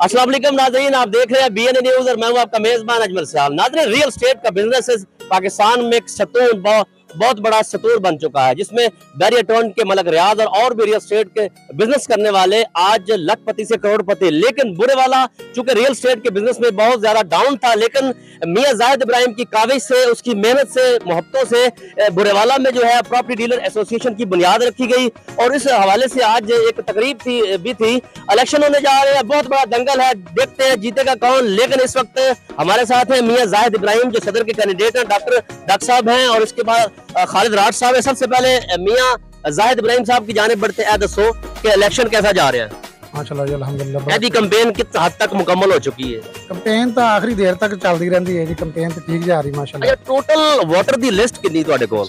अस्सलाम वालेकुम नाज़रीन, आप देख रहे हैं BN न्यूज़ और मैं हूं आपका मेज़बान अजमल साहब। नाज़रीन, रियल स्टेट का बिजनेस पाकिस्तान में एक सतून बहुत बड़ा सतून बन चुका है, जिसमें बैरियर टोन के मलक रियाज और भी रियल स्टेट के बिजनेस करने वाले आज लखपति से करोड़पति। लेकिन बुरे वाला चूंकि रियल स्टेट के बिजनेस में बहुत ज्यादा डाउन था, लेकिन मियां जाहिद इब्राहिम की काविश से, उसकी मेहनत से, मोहब्बतों से बुरेवाला में जो है प्रॉपर्टी डीलर एसोसिएशन की बुनियाद रखी गई। और इस हवाले से आज एक तकरीब थी। इलेक्शन होने जा रहे हैं, बहुत बड़ा दंगल है, देखते हैं जीतेगा कौन। लेकिन इस वक्त हमारे साथ हैं मियां जाहिद इब्राहिम, जो सदर के कैंडिडेट हैं, डॉक्टर साहब हैं, और इसके बाद खालिद राठ साहब है। सबसे पहले मियां जाहिद इब्राहिम साहब की जानिब बढ़ते हैं। दसो कि इलेक्शन कैसा जा रहा है? माशाल्लाह जी, अल्हम्दुलिल्लाह। ऐसी कैंपेन किस हद तक मुकम्मल हो चुकी है? कैंपेन तो आखिरी देर तक चलती रहती है जी। कैंपेन तो ठीक जा रही माशाल्लाह। अच्छा, टोटल वोटर दी लिस्ट कितनी ਤੁਹਾਡੇ ਕੋਲ?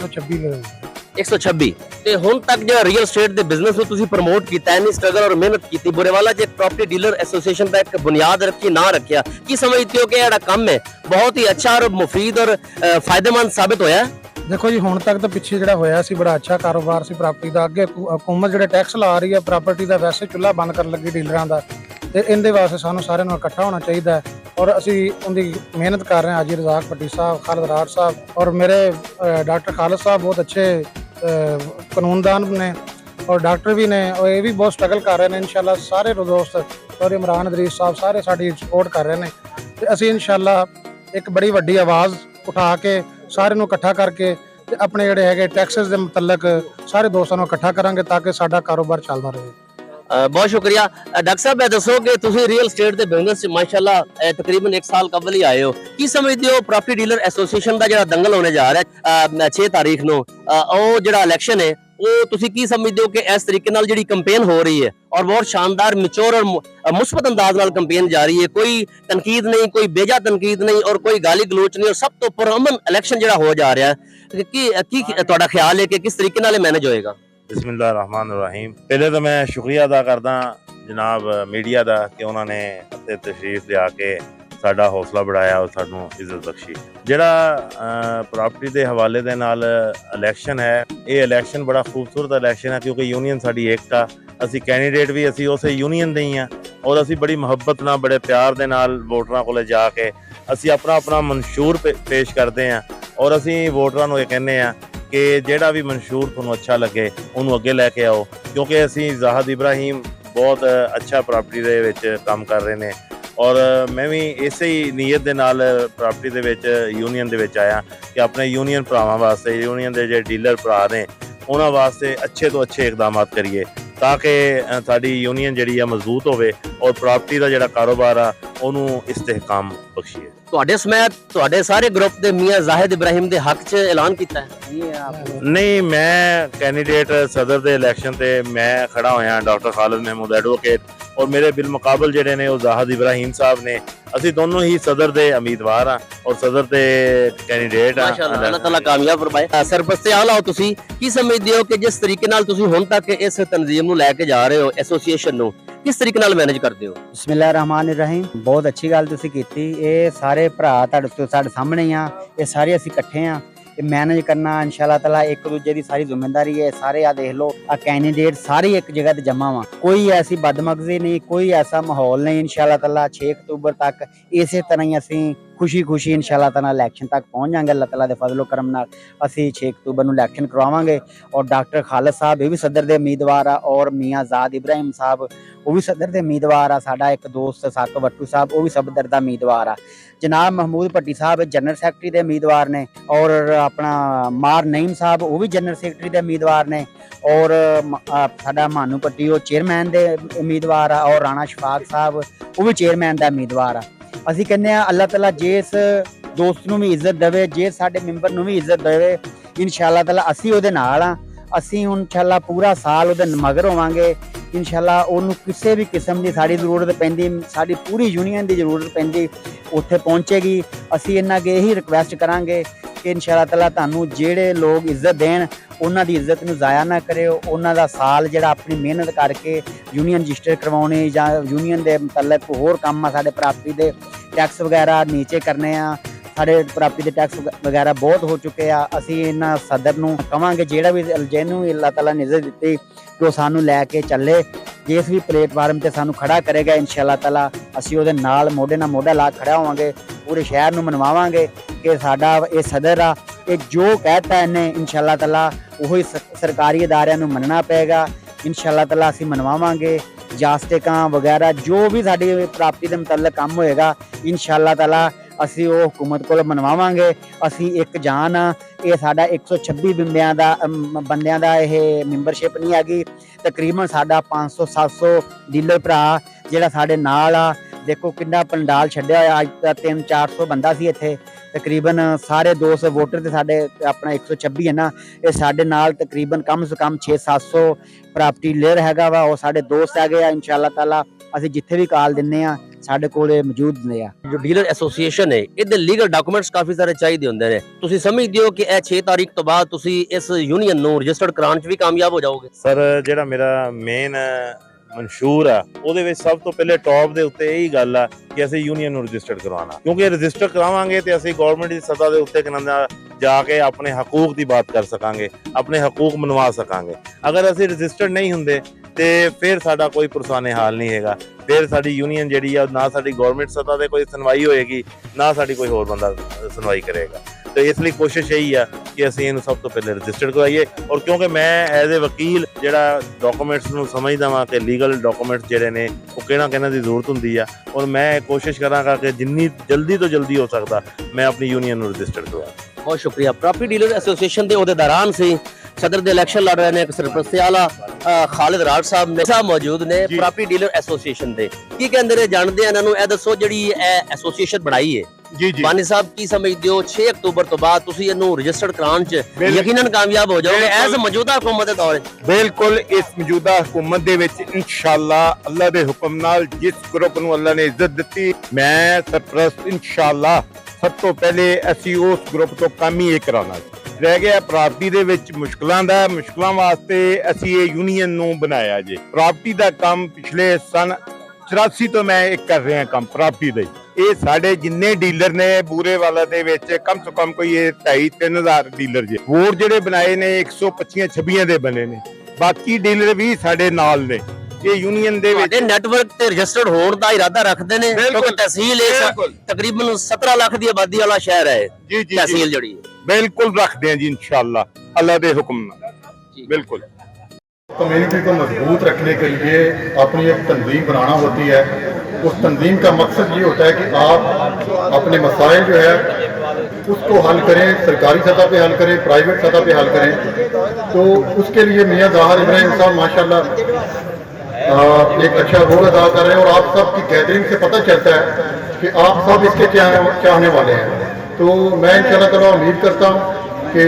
126 ਤੇ ਹੁਣ ਤੱਕ ਜਿਹੜਾ ਰੀਅਲ ਸਟੇਟ ਦੇ ਬਿਜ਼ਨਸ ਨੂੰ ਤੁਸੀਂ ਪ੍ਰਮੋਟ ਕੀਤਾ ਹੈ, ਇੰਨੀ ਸਟਰਗਲ ਔਰ ਮਿਹਨਤ ਕੀਤੀ, ਬੁਰੇਵਾਲਾ ਜੇ ਪ੍ਰੋਪਰਟੀ ਡੀਲਰ ਐਸੋਸੀਏਸ਼ਨ ਦਾ ਇੱਕ ਬੁਨਿਆਦ ਰੱਖੀ ਨਾ ਰੱਖਿਆ, ਕੀ ਸਮਝਦੇ ਹੋ ਕਿ ਜਿਹੜਾ ਕੰਮ ਹੈ ਬਹੁਤ ਹੀ ਅੱਛਾ ਔਰ ਮੁਫੀਦ ਔਰ ਫਾਇदेमंद ਸਾਬਿਤ ਹੋਇਆ ਹੈ? देखो जी, ਹੁਣ ਤੱਕ ਤਾਂ ਪਿੱਛੇ ਜਿਹੜਾ ਹੋਇਆ ਸੀ ਬੜਾ ਅੱਛਾ ਕਾਰੋਬਾਰ ਸੀ ਪ੍ਰਾਪਰਟੀ ਦਾ। ਅੱਗੇ ਹਕੂਮਤ ਜਿਹੜੇ ਟੈਕਸ ਲਾ ਰਹੀ ਹੈ ਪ੍ਰਾਪਰਟੀ ਦਾ, ਵੈਸੇ ਚੁੱਲ੍ਹਾ ਬੰਦ ਕਰਨ ਲੱਗੀ ਡੀਲਰਾਂ ਦਾ, ਤੇ ਇਹਦੇ ਵਾਸਤੇ ਸਾਨੂੰ ਸਾਰਿਆਂ ਨੂੰ ਇਕੱਠਾ ਹੋਣਾ ਚਾਹੀਦਾ ਹੈ। ਔਰ ਅਸੀਂ ਉਹਦੀ ਮਿਹਨਤ ਕਰ ਰਹੇ ਹਾਂ। ਹਾਜੀ ਰਜ਼ਾਕ ਭੱਟੀ ਸਾਹਿਬ, ਖਾਲਿਦ ਰਾਠ ਸਾਹਿਬ ਔਰ ਮੇਰੇ ਡਾਕਟਰ ਖਾਲਿਦ ਸਾਹਿਬ ਬਹੁਤ ਅੱਛੇ ਕਾਨੂੰਨਦਾਨ ਨੇ ਔਰ ਡਾਕਟਰ ਵੀ ਨੇ, ਔਰ ਇਹ ਵੀ ਬਹੁਤ ਸਟਰਗਲ ਕਰ ਰਹੇ ਨੇ। ਇਨਸ਼ਾਅੱਲਾ ਸਾਰੇ ਦੋਸਤ ਔਰ ਇਮਰਾਨ ਅਦਰੀਸ ਸਾਹਿਬ ਸਾਰੇ ਸਾਡੀ ਸਪੋਰਟ ਕਰ ਰਹੇ ਨੇ, ਤੇ ਅਸੀਂ ਇਨਸ਼ਾਅੱਲਾ ਇੱਕ ਬੜੀ ਵੱਡੀ ਆਵਾਜ਼ ਉਠਾ ਕੇ ਸਾਰਿਆਂ ਨੂੰ ਇਕੱਠਾ ਕਰਕੇ ਤੇ ਆਪਣੇ ਜਿਹੜੇ ਹੈਗੇ ਟੈਕਸਸ ਦੇ ਮੁਤਲਕ ਸਾਰੇ ਦੋਸਤਾਂ ਨੂੰ ਇਕੱਠਾ ਕਰਾਂਗੇ ਤਾਂ ਕਿ ਸਾਡਾ ਕਾਰੋਬਾਰ ਚੱਲਦਾ ਰਹੇ। बहुत शुक्रिया। डॉक्टर साहब, मैं दसो कि तुम रियल स्टेट के बिजनेस माशाल्लाह तकरीबन 1 साल कबल ही आए हो, की समझते हो प्रॉपर्टी डीलर एसोसिएशन का जो दंगल होने जा रहा है 6 तारीख ਨੂੰ, ਉਹ ਜਿਹੜਾ ਇਲੈਕਸ਼ਨ ਹੈ ਉਹ ਤੁਸੀਂ ਕੀ ਸਮਝਦੇ ਹੋ ਕਿ ਇਸ ਤਰੀਕੇ ਨਾਲ ਜਿਹੜੀ ਕੰਪੇਨ ਹੋ ਰਹੀ ਹੈ और बहुत शानदार मिचोर और मुस्बत अंदाज नाल कंपेन जारी है, कोई तनकीद नहीं, कोई बेजा तनकीद नहीं और कोई गाली गलोच नहीं, और सब तो पुरअमन इलेक्शन जो हो जा रहा है, की तुहाडा ख्याल है कि किस तरीके नाल मैनेज होएगा? बिस्मिल्लाहिर्रहमानिर्रहीम। पहले तो मैं शुक्रिया अदा करदा जनाब मीडिया का कि उन्होंने इत्थे तशरीफ लिया के साडा हौसला बढ़ाया और सानू इज्जत बख्शी। जिहड़ा प्रॉपर्टी के हवाले दे नाल इलैक्शन है, ये इलैक्शन बड़ा खूबसूरत इलैक्शन है क्योंकि यूनियन साडी एकता, असी कैंडीडेट भी असी उस यूनियन दे ही हाँ और असी बड़ी मुहब्बत नाल बड़े प्यार दे नाल वोटरां कोले जाके असी अपना मंशूर पेश करते हैं और असी वोटरां नूं ये कहने हैं कि जिहड़ा भी मंशूर तुहानूं अच्छा लगे उन्होंने अगे लैके आओ, क्योंकि असी जाहिद इब्राहिम बहुत अच्छा प्रॉपर्टी दे विच काम कर रहे हैं और मैं भी इसे ही नीयत दे नाल प्रॉपर्टी दे विच यूनियन दे विच आया कि अपने यूनियन भरावां वास्ते, यूनियन दे जे डीलर भरा ने उन्हां वास्ते अच्छे तो अच्छे इकदाम करिए ताकि साडी यूनियन जिहड़ी मजबूत होवे और प्रॉपर्टी का जिहड़ा कारोबार आ उहनूं इस्तेहकाम बख्शीए। ਤੁਹਾਡੇ ਸਮੇਤ ਤੁਹਾਡੇ ਸਾਰੇ ਗਰੁੱਪ ਦੇ ਮੀਆਂ ਜ਼ਾਹਿਦ ਇਬਰਾਹਿਮ ਦੇ ਹੱਕ 'ਚ ਐਲਾਨ ਕੀਤਾ ਹੈ? नहीं, मैं कैंडीडेट सदर दे इलैक्शन ते मैं खड़ा होया डॉक्टर खालिद महमूद एडवोकेट और मेरे बिल मुकाबल जिहड़े ने वो जाहिद इब्राहिम साहब ने, ਅਸੀਂ ਦੋਨੋਂ ਹੀ ਸਦਰ ਦੇ ਉਮੀਦਵਾਰ ਆ ਔਰ ਸਦਰ ਦੇ ਕੈਂਡੀਡੇਟ ਆ। ਮਾਸ਼ਾਅੱਲਾ, ਅੱਲਾਹ ਤਾਲਾ ਕਾਮਯਾਬ ਫਰਮਾਏ। ਸਰਪ੍ਰਸਤੀ ਆਲਾ ਹੋ ਤੁਸੀਂ, ਕੀ ਸਮਝਦੇ ਹੋ ਕਿ ਜਿਸ ਤਰੀਕੇ ਨਾਲ ਤੁਸੀਂ ਹੁਣ ਤੱਕ ਇਸ ਤਨਜ਼ੀਮ ਨੂੰ ਲੈ ਕੇ ਜਾ ਰਹੇ ਹੋ, ਐਸੋਸੀਏਸ਼ਨ ਨੂੰ, ਕਿਸ ਤਰੀਕੇ ਨਾਲ ਮੈਨੇਜ ਕਰਦੇ ਹੋ? ਬਿਸਮਿਲ੍ਲਾਹਿਰਰਹਿਮਾਨਿਰਰਹੀਮ। ਬਹੁਤ ਅੱਛੀ ਗੱਲ ਤੁਸੀਂ ਕੀਤੀ। ਇਹ ਸਾਰੇ ਭਰਾ ਸਾਡੇ ਸਾਹਮਣੇ ਹੀ ਆ, ਇਹ ਸਾਰੇ ਅਸੀਂ ਇਕੱਠੇ ਆ। मैनेज करना इंशाअल्लाह ताला एक दूजे की सारी जिम्मेदारी है। सारे आ देख लो, आ कैंडीडेट सारे एक जगह ते जमा वा, कोई ऐसी बदमगजी नहीं, कोई ऐसा माहौल नहीं। इंशाअल्लाह ताला 6 अक्तूबर तक इस तरह ही असी खुशी इंशाअल्लाह ताला इलैक्शन तक पहुँच जाएंगे। अल्लाह ताला दे फजलो करम नाल असी 6 अक्तूबर नूं इलैक्शन करवावांगे और डॉक्टर खालिद साहब ये भी सदर दे उम्मीदवार आ और मियां जाहिद इब्राहिम साहब वो भी सदर दे उम्मीदवार आ। साडा एक दोस्त साकब वट्टू साहब वो भी सदर दा उम्मीदवार आ। जनाब महमूद भट्टी साहब जनरल सैकटरी दे उम्मीदवार ने और अपना मार नईम साहब वो भी जनरल सैकटरी दे उम्मीदवार ने और साडा मानू भट्टी वो चेयरमैन दे उम्मीदवार आ और राणा शफाक साहब वो भी चेयरमैन दा उम्मीदवार आ। ਅਸੀਂ ਕਹਿੰਦੇ ਆ ਅੱਲਾਹ ਤਾਲਾ ਜਿਸ ਦੋਸਤ ਨੂੰ ਵੀ ਇੱਜ਼ਤ ਦੇਵੇ, ਜੇ ਸਾਡੇ ਮੈਂਬਰ ਨੂੰ ਵੀ ਇੱਜ਼ਤ ਦੇਵੇ, ਇਨਸ਼ਾਅੱਲਾ ਤਾਲਾ ਅਸੀਂ ਉਹਦੇ ਨਾਲ ਆ। ਅਸੀਂ ਹੁਣ ਇਨਸ਼ਾਅੱਲਾ ਪੂਰਾ ਸਾਲ ਉਹਦੇ ਮਗਰ ਹੋਵਾਂਗੇ। ਇਨਸ਼ਾਅੱਲਾ ਉਹਨੂੰ ਕਿਸੇ ਵੀ ਕਿਸਮ ਦੀ ਸਾਡੀ ਜ਼ਰੂਰਤ ਪੈਂਦੀ, ਸਾਡੀ ਪੂਰੀ ਯੂਨੀਅਨ ਦੀ ਜ਼ਰੂਰਤ ਪੈਂਦੀ, ਉੱਥੇ ਪਹੁੰਚੇਗੀ। ਅਸੀਂ ਇਹਨਾਂ ਅੱਗੇ ਇਹੀ ਰਿਕੁਐਸਟ ਕਰਾਂਗੇ ਕਿ ਇਨਸ਼ਾਅੱਲਾ ਤਾਲਾ ਤੁਹਾਨੂੰ ਜਿਹੜੇ ਲੋਕ ਇੱਜ਼ਤ ਦੇਣ ਉਹਨਾਂ ਦੀ ਇੱਜ਼ਤ ਨੂੰ ਜ਼ਾਇਆ ਨਾ ਕਰਿਓ। ਉਹਨਾਂ ਦਾ ਸਾਲ ਜਿਹੜਾ ਆਪਣੀ ਮਿਹਨਤ ਕਰਕੇ ਯੂਨੀਅਨ ਰਜਿਸਟਰ ਕਰਵਾਉਣੇ ਜਾਂ ਯੂਨੀਅਨ ਦੇ ਮੁਤਲਕ ਹੋਰ ਕੰਮ ਆ, ਸਾਡੇ ਪ੍ਰਾਪਰਟੀ ਦੇ ਟੈਕਸ ਵਗੈਰਾ ਨੀਚੇ ਕਰਨੇ ਆ, ਸਾਡੇ ਪ੍ਰਾਪਰਟੀ ਦੇ ਟੈਕਸ ਵਗੈਰਾ ਬਹੁਤ ਹੋ ਚੁੱਕੇ ਆ। ਅਸੀਂ ਇਹਨਾਂ ਸਦਰ ਨੂੰ ਕਵਾਂਗੇ ਜਿਹੜਾ ਵੀ ਜਿਹਨੂੰ ਵੀ ਅੱਲਾਹ ਤਾਲਾ ਨੇ ਇੱਜ਼ਤ ਦਿੱਤੀ ਕਿ ਉਹ ਸਾਨੂੰ ਲੈ ਕੇ ਚੱਲੇ, ਜਿਸ ਵੀ ਪਲੇਟਫਾਰਮ ਤੇ ਸਾਨੂੰ ਖੜਾ ਕਰੇਗਾ ਇਨਸ਼ਾ ਅੱਲਾਹ ਤਾਲਾ ਅਸੀਂ ਉਹਦੇ ਨਾਲ ਮੋਢੇ ਨਾਲ ਮੋਢਾ ਲਾ ਖੜਾ ਹੋਵਾਂਗੇ। ਪੂਰੇ ਸ਼ਹਿਰ ਨੂੰ ਮਨਵਾਵਾਂਗੇ ਕਿ ਸਾਡਾ ਇਹ ਸਦਰ ਆ, ਇਹ ਜੋ ਕਹਿਤਾ ਇਹਨੇ ਇਨਸ਼ਾ ਅੱਲਾਹ ਤਾਲਾ ਉਹੀ ਸਰਕਾਰੀ ਅਦਾਰਿਆਂ ਨੂੰ ਮੰਨਣਾ ਪਏਗਾ। ਇਨਸ਼ਾ ਅੱਲਾਹ ਤਾਲਾ ਅਸੀਂ ਮਨਵਾਵਾਂਗੇ। ਜਾਸਟਿਕਾਂ ਵਗੈਰਾ ਜੋ ਵੀ ਸਾਡੀ ਪ੍ਰਾਪਤੀ ਦੇ ਮੁਤਲਕ ਕੰਮ ਹੋਏਗਾ ਇਨਸ਼ਾ ਅੱਲਾਹ ਤਾਲਾ ਅਸੀਂ ਉਹ ਹੁਕੂਮਤ ਕੋਲ ਮਨਵਾਵਾਂਗੇ। ਅਸੀਂ ਇੱਕ ਜਾਨ ਆ, ਇਹ ਸਾਡਾ 126 ਬੰਦਿਆਂ ਦਾ ਇਹ ਮੈਂਬਰਸ਼ਿਪ ਨਹੀਂ ਹੈਗੀ। ਤਕਰੀਬਨ ਸਾਡਾ 500-700 ਡੀਲਰ ਭਰਾ ਜਿਹੜਾ ਸਾਡੇ ਨਾਲ ਆ। ਦੇਖੋ ਕਿੰਨਾ ਪੰਡਾਲ ਛੱਡਿਆ ਹੋਇਆ, ਅੱਜ ਤਾਂ 300-400 ਬੰਦਾ ਸੀ ਇੱਥੇ। ਤਕਰੀਬਨ ਸਾਰੇ 200 ਵੋਟਰ ਤੇ ਸਾਡੇ ਆਪਣਾ 126 ਹੈ ਨਾ, ਇਹ ਸਾਡੇ ਨਾਲ ਤਕਰੀਬਨ ਕਮ ਸੇ ਕਮ 600-700 ਪ੍ਰਾਪਰਟੀ ਲੇਅਰ ਹੈਗਾ ਵਾ। ਉਹ ਸਾਡੇ ਦੋਸਤ ਹੈਗੇ ਆ। ਇਨਸ਼ਾ ਅੱਲਾਹ ਤਾਲਾ ਅਸੀਂ ਜਿੱਥੇ ਵੀ ਕਾਲ ਦਿੰਨੇ ਆ ਸਾਡੇ ਕੋਲ ਮੌਜੂਦ ਨੇ ਆ। ਜੋ ਡੀਲਰ ਐਸੋਸੀਏਸ਼ਨ ਹੈ ਇਹਦੇ ਲੀਗਲ ਡਾਕੂਮੈਂਟਸ ਕਾਫੀ ਸਾਰੇ ਚਾਹੀਦੇ ਹੁੰਦੇ ਨੇ। ਤੁਸੀਂ ਸਮਝਦੇ ਹੋ ਕਿ ਇਹ 6 ਤਾਰੀਖ ਤੋਂ ਬਾਅਦ ਤੁਸੀਂ ਇਸ ਯੂਨੀਅਨ ਨੂੰ ਰਜਿਸਟਰਡ ਕਰਾਉਣ 'ਚ ਵੀ ਕਾਮਯਾਬ ਹੋ ਜਾਓਗੇ? ਸਰ ਜਿਹੜਾ ਮੇਰਾ ਮੇਨ ਮਨਸ਼ੂਰ ਆ ਉਹਦੇ ਵਿੱਚ ਸਭ ਤੋਂ ਪਹਿਲੇ ਟੌਪ ਦੇ ਉੱਤੇ ਇਹੀ ਗੱਲ ਆ ਕਿ ਅਸੀਂ ਯੂਨੀਅਨ ਨੂੰ ਰਜਿਸਟਰਡ ਕਰਵਾਉਣਾ, ਕਿਉਂਕਿ ਰਜਿਸਟਰ ਕਰਾਵਾਂਗੇ ਤੇ ਅਸੀਂ ਗਵਰਨਮੈਂਟ ਦੀ ਸੱਤਾ ਦੇ ਉੱਤੇ ਕਿਨਾਂ ਜਾ ਕੇ ਆਪਣੇ ਹਕੂਕ ਦੀ ਬਾਤ ਕਰ ਸਕਾਂਗੇ, ਆਪਣੇ ਹਕੂਕ ਮਨਵਾ ਸਕਾਂਗੇ। ਅਗਰ ਅਸੀਂ ਰਜਿਸਟਰਡ ਨਹੀਂ ਹੁੰਦੇ ਤੇ ਫਿਰ ਸਾਡਾ ਕੋਈ ਪੁਰਸਾਨੇ ਹਾਲ ਨਹੀਂ ਹੈਗਾ। ਫਿਰ ਸਾਡੀ ਯੂਨੀਅਨ ਜਿਹੜੀ ਆ ਨਾ ਸਾਡੀ ਗਵਰਨਮੈਂਟ ਸੱਤਾ ਤੇ ਕੋਈ ਸੁਣਵਾਈ ਹੋਏਗੀ, ਨਾ ਸਾਡੀ ਕੋਈ ਹੋਰ ਬੰਦਾ ਸੁਣਵਾਈ ਕਰੇਗਾ। ਤੇ ਇਸ ਲਈ ਕੋਸ਼ਿਸ਼ ਇਹੀ ਆ ਕਿ ਅਸੀਂ ਇਹਨੂੰ ਸਭ ਤੋਂ ਪਹਿਲੇ ਰਜਿਸਟਰਡ ਕਰਵਾਈਏ। ਔਰ ਕਿਉਂਕਿ ਮੈਂ ਐਜ਼ ਏ ਵਕੀਲ ਜਿਹੜਾ ਡਾਕੂਮੈਂਟਸ ਨੂੰ ਸਮਝਦਾ ਵਾਂ ਕਿ ਲੀਗਲ ਡਾਕੂਮੈਂਟਸ ਜਿਹੜੇ ਨੇ ਉਹ ਕਿਹਨਾਂ ਦੀ ਜ਼ਰੂਰਤ ਹੁੰਦੀ ਆ, ਔਰ ਮੈਂ ਕੋਸ਼ਿਸ਼ ਕਰਾਂਗਾ ਕਿ ਜਿੰਨੀ ਜਲਦੀ ਤੋਂ ਜਲਦੀ ਹੋ ਸਕਦਾ ਮੈਂ ਆਪਣੀ ਯੂਨੀਅਨ ਨੂੰ ਰਜਿਸਟਰਡ ਕਰਵਾਵਾਂ। ਬਹੁਤ ਸ਼ੁਕਰੀਆ। ਪ੍ਰਾਪਰਟੀ ਡੀਲਰ ਐਸੋਸੀਏਸ਼ਨ ਦੇ ਅਹੁਦੇਦਾਰਾਂ ਸੀ ਸਦਰ ਦੇ ਇਲੈਕਸ਼ਨ ਲੜ ਰਹੇ ਨੇ ਸਰਪ੍ਰਸਤੀ ਆਲਾ ਖਾਲਿਦ ਰਾਜ ਸਾਹਿਬ ਨੇ ਮੌਜੂਦ ਨੇ ਪ੍ਰਾਪਰਟੀ ਡੀਲਰ ਐਸੋਸੀਏਸ਼ਨ ਦੇ। ਕੀ ਕਹਿੰਦੇ ਨੇ ਜਾਣਦੇ ਆ ਇਹਨਾਂ ਨੂੰ। ਇਹ ਦੱਸੋ ਜਿਹੜੀ ਇਹ ਐਸੋਸੀਏਸ਼ਨ ਬਣਾਈ ਹੈ ਜੀ ਜੀ ਬਾਨੀ ਸਾਹਿਬ, ਕੀ ਸਮਝਦੇ ਹੋ 6 ਅਕਤੂਬਰ ਤੋਂ ਬਾਅਦ ਤੁਸੀਂ ਇਹਨੂੰ ਰਜਿਸਟਰਡ ਕਰਾਉਣ 'ਚ ਯਕੀਨਨ ਕਾਮਯਾਬ ਹੋ ਜਾਓਗੇ ਐਜ਼ ਮੌਜੂਦਾ ਹਕੂਮਤ ਦੇ ਦੌਰ? ਬਿਲਕੁਲ। ਇਸ ਮੌਜੂਦਾ ਹਕੂਮਤ ਦੇ ਵਿੱਚ ਇਨਸ਼ਾਅੱਲਾ ਅੱਲਾ ਦੇ ਹੁਕਮ ਨਾਲ ਜਿਸ ਗਰੁੱਪ ਨੂੰ ਅੱਲਾ ਨੇ ਇੱਜ਼ਤ ਦਿੱਤੀ, ਮੈਂ ਸਰਪ੍ਰਸਤ ਇਨਸ਼ਾਅੱਲਾ ਸਭ ਤੋਂ ਪਹਿਲੇ ਅਸੀਂ ਉਸ ਗਰੁੱਪ ਤੋਂ ਕੰਮ ਹੀ ਇਹ ਕਰਾਉਣਾ। ਰਹਿ ਗਿਆ ਪ੍ਰਾਪਰਟੀ ਦੇ ਵਿੱਚ ਮੁਸ਼ਕਲਾਂ ਵਾਸਤੇ ਅਸੀਂ ਇਹ ਯੂਨੀਅਨ ਨੂੰ ਬਣਾਇਆ ਜੇ। ਪ੍ਰਾਪਰਟੀ ਦਾ ਕੰਮ ਪਿਛਲੇ ਸਨ 84 ਤੋਂ ਮੈਂ ਇਹ ਕਰ ਰਿਹਾ ਕੰਮ ਪ੍ਰਾਪਰਟੀ ਦਾ। ਇਹ ਸਾਡੇ ਜਿੰਨੇ ਡੀਲਰ ਨੇ ਬੂਰੇਵਾਲਾ ਦੇ ਵਿੱਚ ਕਮ ਸੇ ਕਮ ਕੋਈ 2,500-3,000 ਡੀਲਰ ਜੇ। ਵੋਟ ਜਿਹੜੇ ਬਣਾਏ ਨੇ 125-26 ਦੇ ਬਣੇ ਨੇ, ਬਾਕੀ ਡੀਲਰ ਵੀ ਸਾਡੇ ਨਾਲ ਨੇ। ਇਹ ਯੂਨੀਅਨ ਦੇ ਵਿੱਚ ਨੈਟਵਰਕ ਤੇ ਰਜਿਸਟਰਡ ਹੋਣ ਦਾ ਇਰਾਦਾ ਰੱਖਦੇ ਨੇ ਕਿਉਂਕਿ ਤਹਿਸੀਲ ਤਕਰੀਬਨ 17 ਲੱਖ ਦੀ ਆਬਾਦੀ ਵਾਲਾ ਸ਼ਹਿਰ ਹੈ। ਜੀ ਜੀ ਤਹਿਸੀਲ ਜਿਹੜੀ ਬਿल्कुल रखते हैं जी इंशाल्लाह अल्लाह के हुक्म बिल्कुल। कम्युनिटी को मजबूत रखने के लिए अपनी एक तंजीम बनाना होती है। उस तंजीम का मकसद ये होता है कि आप अपने मसाइल जो है उसको हल करें, सरकारी सतह पे हल करें, प्राइवेट सतह पे हल करें। तो उसके लिए मियां ज़ाहिर इब्राहिम साहब माशाल्लाह एक अच्छा रोल अदा कर रहे हैं। और आप सब की गैदरिंग से पता चलता है कि आप सब इसके चाहने वाले हैं। तो मैं इंशाअल्लाह ताला उम्मीद करता हूँ कि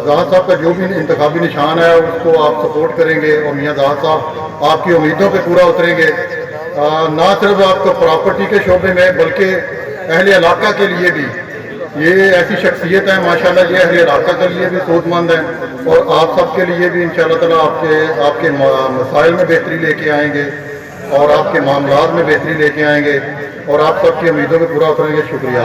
ज़ाहिर साहब का जो भी इंतखाबी निशान है उसको आप सपोर्ट करेंगे और मियां ज़ाहिर साहब आपकी उम्मीदों पे पूरा उतरेंगे। ना सिर्फ आपको प्रॉपर्टी के शोबे में बल्कि अहले इलाका के लिए भी ये ऐसी शख्सियत है माशाल्लाह, ये अहले इलाका के लिए भी सोचमंद है और आप सब के लिए भी इंशाअल्लाह ताला आपके मसाइल में बेहतरी लेके आएंगे और आपके मामलात में बेहतरी लेके आएंगे और आप सबकी उम्मीदों पे पूरा उतरेंगे। शुक्रिया।